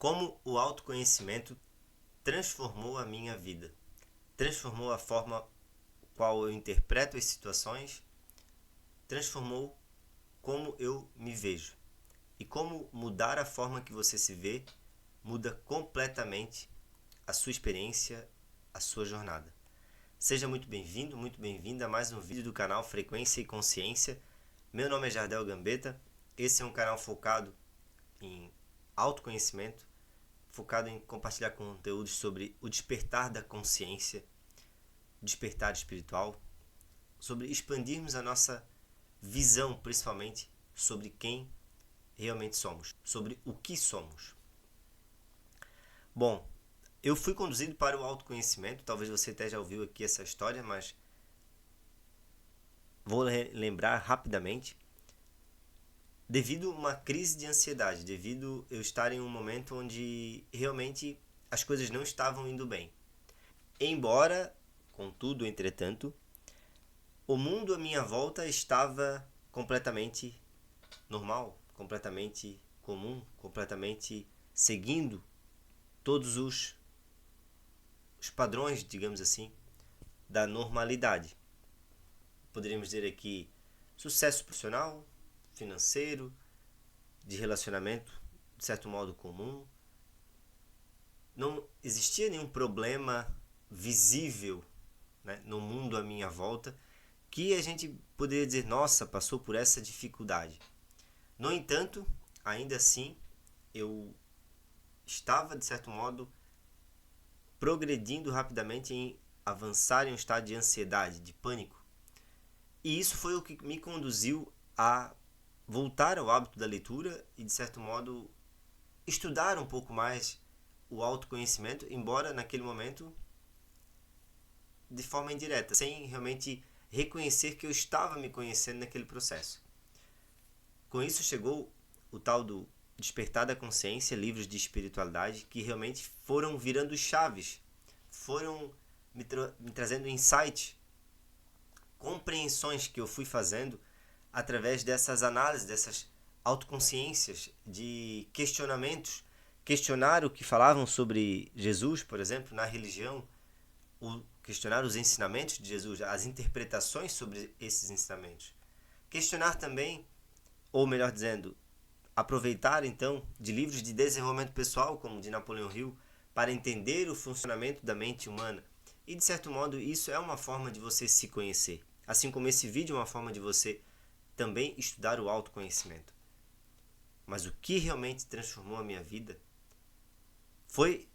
Como o autoconhecimento transformou a minha vida, transformou a forma qual eu interpreto as situações, transformou como eu me vejo. E como mudar a forma que você se vê muda completamente a sua experiência, a sua jornada. Seja muito bem-vindo, muito bem-vinda a mais um vídeo do canal Frequência e Consciência. Meu nome é Jardel Gambetta. Esse é um canal focado em autoconhecimento, focado em compartilhar conteúdos sobre o despertar da consciência, despertar espiritual, sobre expandirmos a nossa visão, principalmente sobre quem realmente somos, sobre o que somos. Bom, eu fui conduzido para o autoconhecimento, talvez você até já ouviu aqui essa história, mas vou lembrar rapidamente. Devido a uma crise de ansiedade, devido eu estar em um momento onde realmente as coisas não estavam indo bem. Embora, contudo, entretanto, o mundo à minha volta estava completamente normal, completamente comum, completamente seguindo todos os padrões, digamos assim, da normalidade. Poderíamos dizer aqui sucesso profissional, financeiro, de relacionamento, de certo modo comum. Não existia nenhum problema visível, né, no mundo à minha volta que a gente poderia dizer, nossa, passou por essa dificuldade. No entanto, ainda assim, eu estava, de certo modo, progredindo rapidamente em avançar em um estado de ansiedade, de pânico. E isso foi o que me conduziu a voltar ao hábito da leitura e, de certo modo, estudar um pouco mais o autoconhecimento, embora naquele momento de forma indireta, sem realmente reconhecer que eu estava me conhecendo naquele processo. Com isso chegou o tal do Despertar da Consciência, livros de espiritualidade que realmente foram virando chaves, foram me trazendo insight, compreensões que eu fui fazendo através dessas análises, dessas autoconsciências, de questionamentos, questionar o que falavam sobre Jesus, por exemplo, na religião, questionar os ensinamentos de Jesus, as interpretações sobre esses ensinamentos. Questionar também, ou melhor dizendo, aproveitar então de livros de desenvolvimento pessoal, como de Napoleão Hill, para entender o funcionamento da mente humana. E de certo modo isso é uma forma de você se conhecer. Assim como esse vídeo é uma forma de você também estudar o autoconhecimento. Mas o que realmente transformou a minha vida foi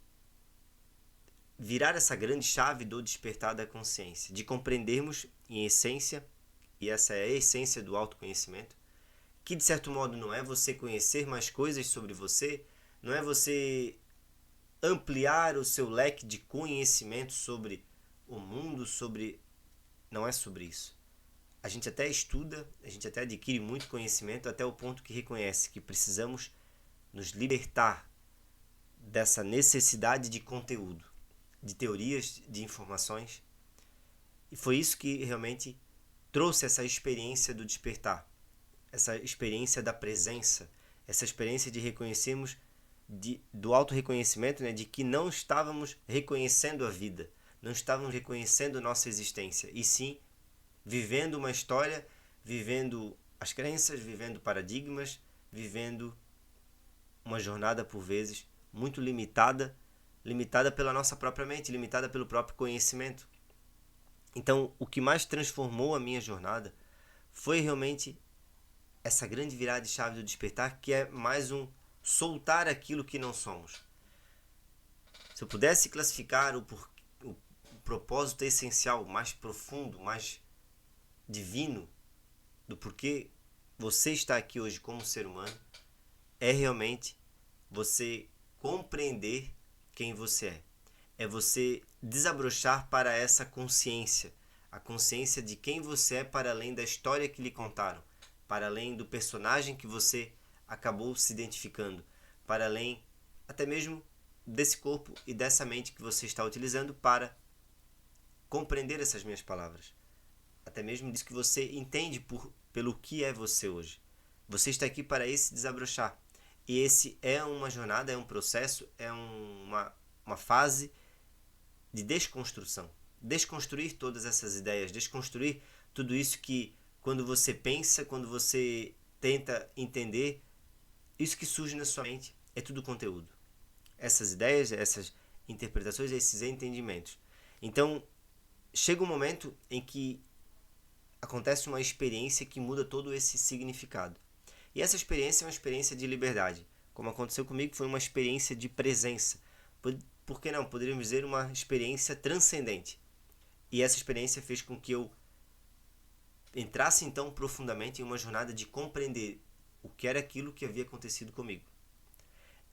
virar essa grande chave do despertar da consciência, de compreendermos em essência, e essa é a essência do autoconhecimento, que de certo modo não é você conhecer mais coisas sobre você, não é você ampliar o seu leque de conhecimento sobre o mundo, não é sobre isso. A gente até estuda, a gente até adquire muito conhecimento até o ponto que reconhece que precisamos nos libertar dessa necessidade de conteúdo, de teorias, de informações. E foi isso que realmente trouxe essa experiência do despertar, essa experiência da presença, essa experiência de reconhecermos, do autorreconhecimento, né, de que não estávamos reconhecendo a vida, não estávamos reconhecendo nossa existência, e sim vivendo uma história, vivendo as crenças, vivendo paradigmas, vivendo uma jornada por vezes muito limitada pela nossa própria mente, limitada pelo próprio conhecimento. Então, o que mais transformou a minha jornada foi realmente essa grande virada de chave do despertar, que é mais um soltar aquilo que não somos. Se eu pudesse classificar o propósito essencial, mais profundo, mais divino do porquê você está aqui hoje como ser humano, é realmente você compreender quem você é. É você desabrochar para essa consciência, a consciência de quem você é para além da história que lhe contaram, para além do personagem que você acabou se identificando, para além até mesmo desse corpo e dessa mente que você está utilizando para compreender essas minhas palavras. Até mesmo disso que você entende pelo que é você hoje. Você está aqui para esse desabrochar. E esse é uma jornada, é um processo, é uma fase de desconstrução. Desconstruir todas essas ideias, desconstruir tudo isso que, quando você pensa, quando você tenta entender, isso que surge na sua mente é tudo conteúdo. Essas ideias, essas interpretações, esses entendimentos. Então, chega um momento em que acontece uma experiência que muda todo esse significado. E essa experiência é uma experiência de liberdade. Como aconteceu comigo, foi uma experiência de presença. Por que não? Poderíamos dizer uma experiência transcendente. E essa experiência fez com que eu entrasse então profundamente em uma jornada de compreender o que era aquilo que havia acontecido comigo.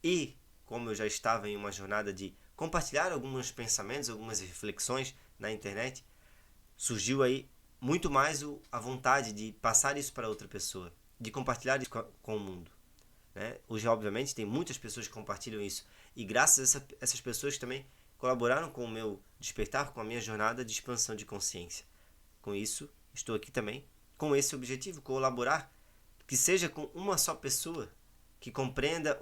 E, como eu já estava em uma jornada de compartilhar alguns pensamentos, algumas reflexões na internet, surgiu aí muito mais a vontade de passar isso para outra pessoa, de compartilhar isso com o mundo. Né? Hoje, obviamente, tem muitas pessoas que compartilham isso. E graças a essas pessoas também colaboraram com o meu despertar, com a minha jornada de expansão de consciência. Com isso, estou aqui também com esse objetivo, colaborar, que seja com uma só pessoa que compreenda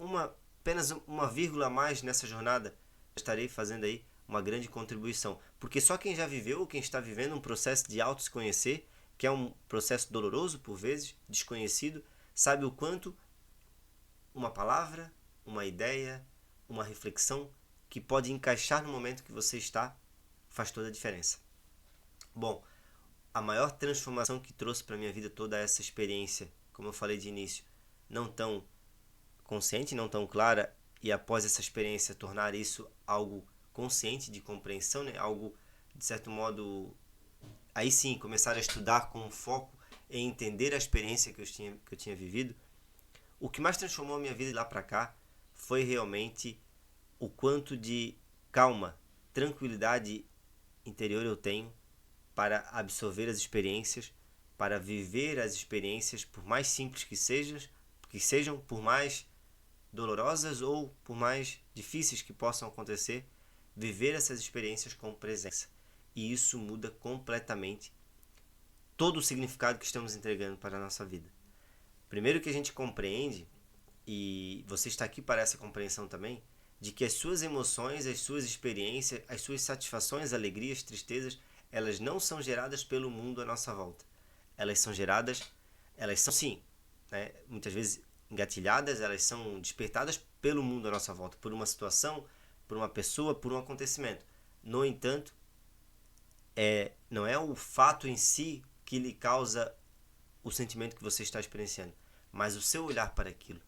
apenas uma vírgula a mais nessa jornada. Estarei fazendo aí uma grande contribuição. Porque só quem já viveu ou quem está vivendo um processo de auto se conhecer, que é um processo doloroso por vezes, desconhecido, sabe o quanto uma palavra, uma ideia, uma reflexão que pode encaixar no momento que você está faz toda a diferença. Bom, a maior transformação que trouxe para a minha vida toda essa experiência, como eu falei de início, não tão consciente, não tão clara, e após essa experiência tornar isso algo consciente de compreensão, né? Algo, de certo modo, aí sim, começar a estudar com foco em entender a experiência que eu tinha vivido. O que mais transformou a minha vida de lá para cá foi realmente o quanto de calma, tranquilidade interior eu tenho para absorver as experiências, para viver as experiências, por mais simples que sejam, por mais dolorosas ou por mais difíceis que possam acontecer, viver essas experiências com presença. E isso muda completamente todo o significado que estamos entregando para a nossa vida. Primeiro que a gente compreende, e você está aqui para essa compreensão também, de que as suas emoções, as suas experiências, as suas satisfações, alegrias, tristezas, elas não são geradas pelo mundo à nossa volta. Elas são sim, né, muitas vezes engatilhadas, elas são despertadas pelo mundo à nossa volta, por uma situação, por uma pessoa, por um acontecimento. No entanto, não é o fato em si que lhe causa o sentimento que você está experienciando, mas o seu olhar para aquilo,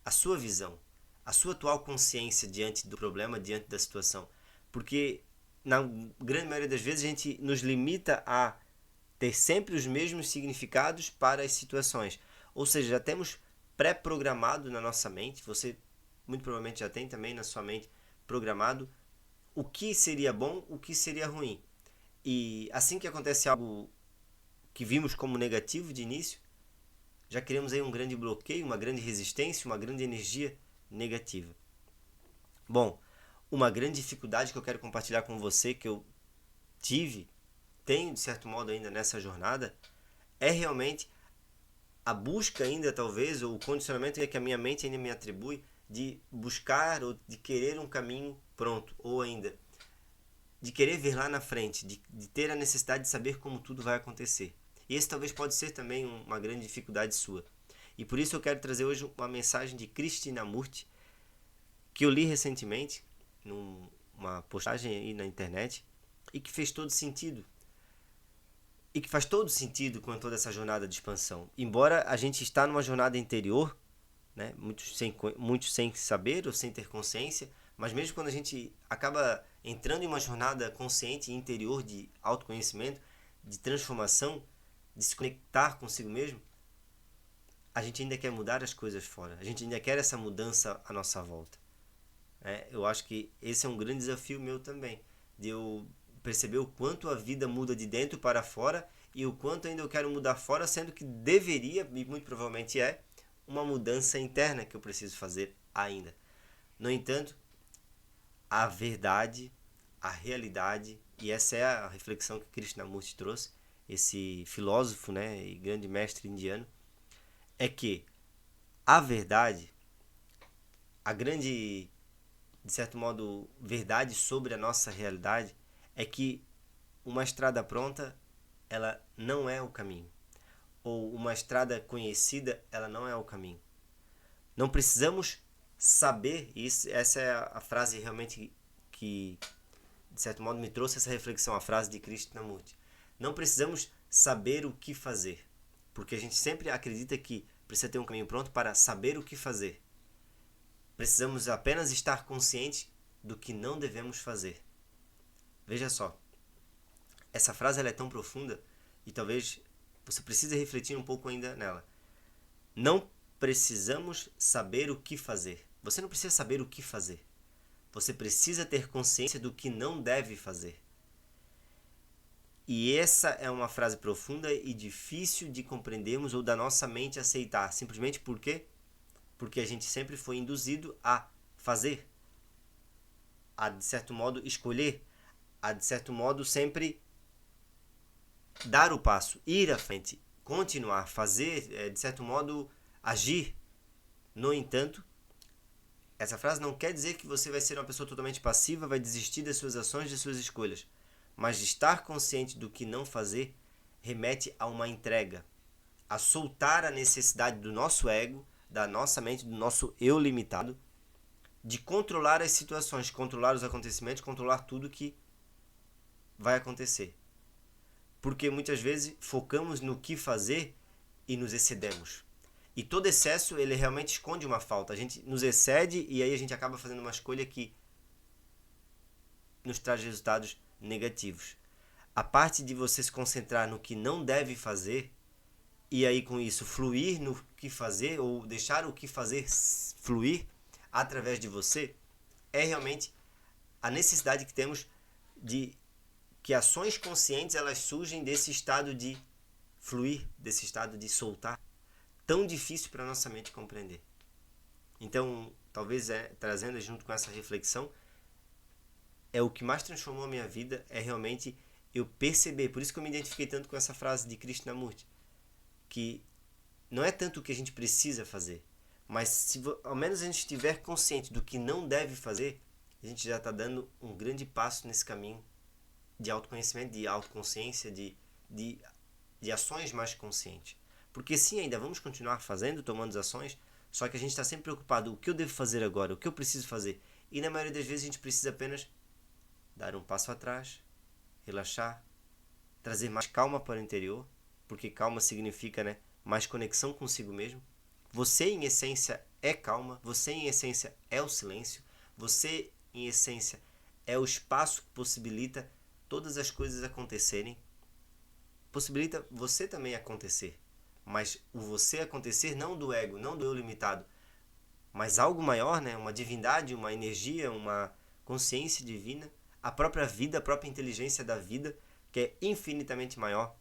a sua visão, a sua atual consciência diante do problema, diante da situação. Porque na grande maioria das vezes a gente nos limita a ter sempre os mesmos significados para as situações. Ou seja, já temos pré-programado na nossa mente, você muito provavelmente já tem também na sua mente programado o que seria bom, o que seria ruim. E assim que acontece algo que vimos como negativo de início, já criamos aí um grande bloqueio, uma grande resistência, uma grande energia negativa. Bom, uma grande dificuldade que eu quero compartilhar com você, que eu tenho de certo modo ainda nessa jornada, é realmente a busca ainda talvez, ou o condicionamento que a minha mente ainda me atribui de buscar ou de querer um caminho pronto, ou ainda de querer ver lá na frente, de ter a necessidade de saber como tudo vai acontecer. E esse talvez pode ser também uma grande dificuldade sua. E por isso eu quero trazer hoje uma mensagem de Krishnamurti, que eu li recentemente, numa postagem aí na internet, e que fez todo sentido. E que faz todo sentido com toda essa jornada de expansão. Embora a gente está numa jornada interior, né, muitos sem saber ou sem ter consciência, mas mesmo quando a gente acaba entrando em uma jornada consciente e interior de autoconhecimento, de transformação, de se conectar consigo mesmo, a gente ainda quer mudar as coisas fora. A gente ainda quer essa mudança à nossa volta. Eu acho que esse é um grande desafio meu também, de eu perceber o quanto a vida muda de dentro para fora e o quanto ainda eu quero mudar fora, sendo que deveria, e muito provavelmente uma mudança interna que eu preciso fazer ainda. No entanto, a verdade, a realidade, e essa é a reflexão que Krishnamurti trouxe, esse filósofo, né, e grande mestre indiano, é que a verdade a grande, de certo modo, verdade sobre a nossa realidade é que uma estrada pronta, ela não é o caminho. Ou uma estrada conhecida, ela não é o caminho. Não precisamos saber, essa é a frase realmente que, de certo modo, me trouxe essa reflexão, a frase de Krishnamurti. Não precisamos saber o que fazer, porque a gente sempre acredita que precisa ter um caminho pronto para saber o que fazer. Precisamos apenas estar conscientes do que não devemos fazer. Veja só, essa frase ela é tão profunda e talvez você precise refletir um pouco ainda nela. Não precisamos saber o que fazer. Você não precisa saber o que fazer. Você precisa ter consciência do que não deve fazer. E essa é uma frase profunda e difícil de compreendermos ou da nossa mente aceitar. Simplesmente por quê? Porque a gente sempre foi induzido a fazer, a de certo modo escolher, a de certo modo sempre dar o passo, ir à frente, continuar, fazer, de certo modo agir. No entanto, essa frase não quer dizer que você vai ser uma pessoa totalmente passiva, vai desistir das suas ações, das suas escolhas. Mas estar consciente do que não fazer remete a uma entrega, a soltar a necessidade do nosso ego, da nossa mente, do nosso eu limitado, de controlar as situações, controlar os acontecimentos, controlar tudo que vai acontecer. Porque muitas vezes focamos no que fazer e nos excedemos. E todo excesso, ele realmente esconde uma falta. A gente nos excede e aí a gente acaba fazendo uma escolha que nos traz resultados negativos. A parte de você se concentrar no que não deve fazer e aí com isso fluir no que fazer ou deixar o que fazer fluir através de você é realmente a necessidade que temos de que ações conscientes elas surgem desse estado de fluir, desse estado de soltar, tão difícil para a nossa mente compreender. Então, talvez trazendo junto com essa reflexão, é o que mais transformou a minha vida, é realmente eu perceber, por isso que eu me identifiquei tanto com essa frase de Krishnamurti, que não é tanto o que a gente precisa fazer, mas se ao menos a gente estiver consciente do que não deve fazer, a gente já está dando um grande passo nesse caminho de autoconhecimento, de autoconsciência, de ações mais conscientes. Porque sim, ainda vamos continuar fazendo, tomando as ações, só que a gente está sempre preocupado, o que eu devo fazer agora, o que eu preciso fazer. E na maioria das vezes a gente precisa apenas dar um passo atrás, relaxar, trazer mais calma para o interior, porque calma significa, né, mais conexão consigo mesmo. Você em essência é calma, você em essência é o silêncio, você em essência é o espaço que possibilita todas as coisas acontecerem, possibilita você também acontecer, mas o você acontecer não do ego, não do eu limitado, mas algo maior, né? Uma divindade, uma energia, uma consciência divina, a própria vida, a própria inteligência da vida, que é infinitamente maior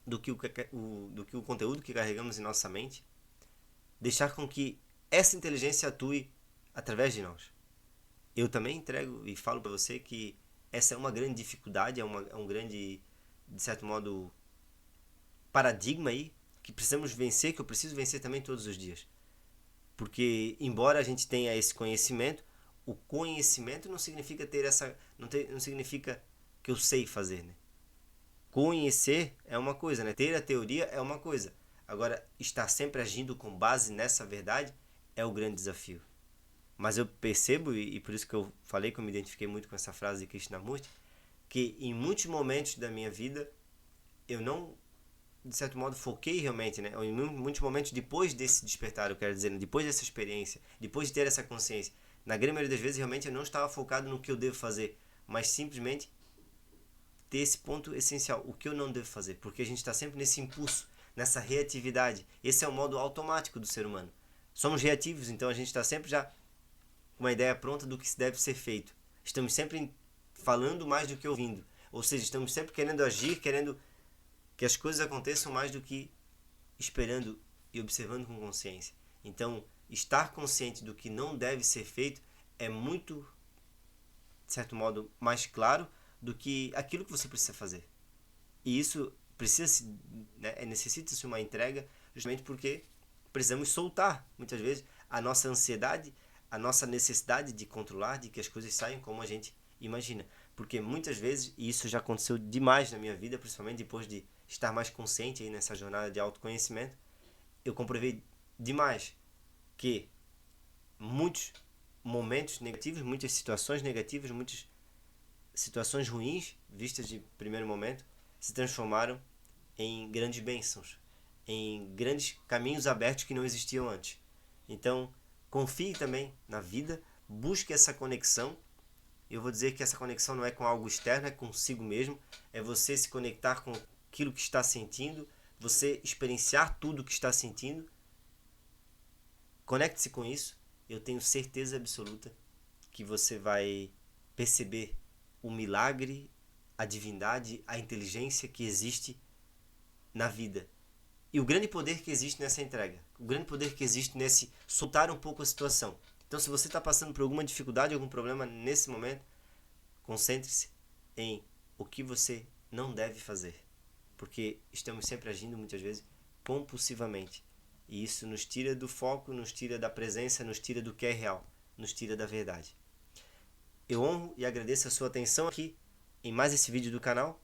do que o conteúdo que carregamos em nossa mente, deixar com que essa inteligência atue através de nós. Eu também entrego e falo para você que essa é uma grande dificuldade, é um grande, de certo modo, paradigma aí, que precisamos vencer, que eu preciso vencer também todos os dias. Porque, embora a gente tenha esse conhecimento, o conhecimento não significa ter essa. Não significa que eu sei fazer, né? Conhecer é uma coisa, né? Ter a teoria é uma coisa. Agora, estar sempre agindo com base nessa verdade é o grande desafio. Mas eu percebo, e por isso que eu falei que eu me identifiquei muito com essa frase de Krishnamurti, que em muitos momentos da minha vida eu não, de certo modo, foquei realmente, né? Em muitos momentos depois desse despertar, eu quero dizer, né? Depois dessa experiência, depois de ter essa consciência, na grande maioria das vezes realmente eu não estava focado no que eu devo fazer, mas simplesmente ter esse ponto essencial, o que eu não devo fazer, porque a gente está sempre nesse impulso, nessa reatividade. Esse é o modo automático do ser humano. Somos reativos, então a gente está sempre já com uma ideia pronta do que deve ser feito. Estamos sempre falando mais do que ouvindo. Ou seja, estamos sempre querendo agir, querendo que as coisas aconteçam mais do que esperando e observando com consciência. Então, estar consciente do que não deve ser feito é muito, de certo modo, mais claro do que aquilo que você precisa fazer. E isso precisa, né, necessita-se uma entrega justamente porque precisamos soltar, muitas vezes, a nossa ansiedade, a nossa necessidade de controlar, de que as coisas saiam como a gente imagina. Porque muitas vezes, e isso já aconteceu demais na minha vida, principalmente depois de estar mais consciente aí nessa jornada de autoconhecimento, eu comprovei demais que muitos momentos negativos, muitas situações negativas, muitas situações ruins, vistas de primeiro momento, se transformaram em grandes bênçãos, em grandes caminhos abertos que não existiam antes. Então, confie também na vida, busque essa conexão. Eu vou dizer que essa conexão não é com algo externo, é consigo mesmo, é você se conectar com aquilo que está sentindo, você experienciar tudo o que está sentindo. Conecte-se com isso, eu tenho certeza absoluta que você vai perceber o milagre, a divindade, a inteligência que existe na vida. E o grande poder que existe nessa entrega. O grande poder que existe nesse soltar um pouco a situação. Então, se você está passando por alguma dificuldade, algum problema nesse momento, concentre-se em o que você não deve fazer. Porque estamos sempre agindo, muitas vezes, compulsivamente. E isso nos tira do foco, nos tira da presença, nos tira do que é real, nos tira da verdade. Eu honro e agradeço a sua atenção aqui em mais esse vídeo do canal.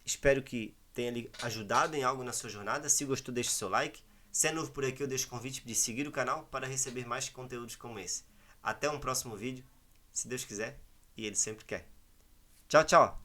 Espero que tenha lhe ajudado em algo na sua jornada. Se gostou, deixe seu like. Se é novo por aqui, eu deixo o convite de seguir o canal para receber mais conteúdos como esse. Até um próximo vídeo, se Deus quiser, e Ele sempre quer. Tchau, tchau!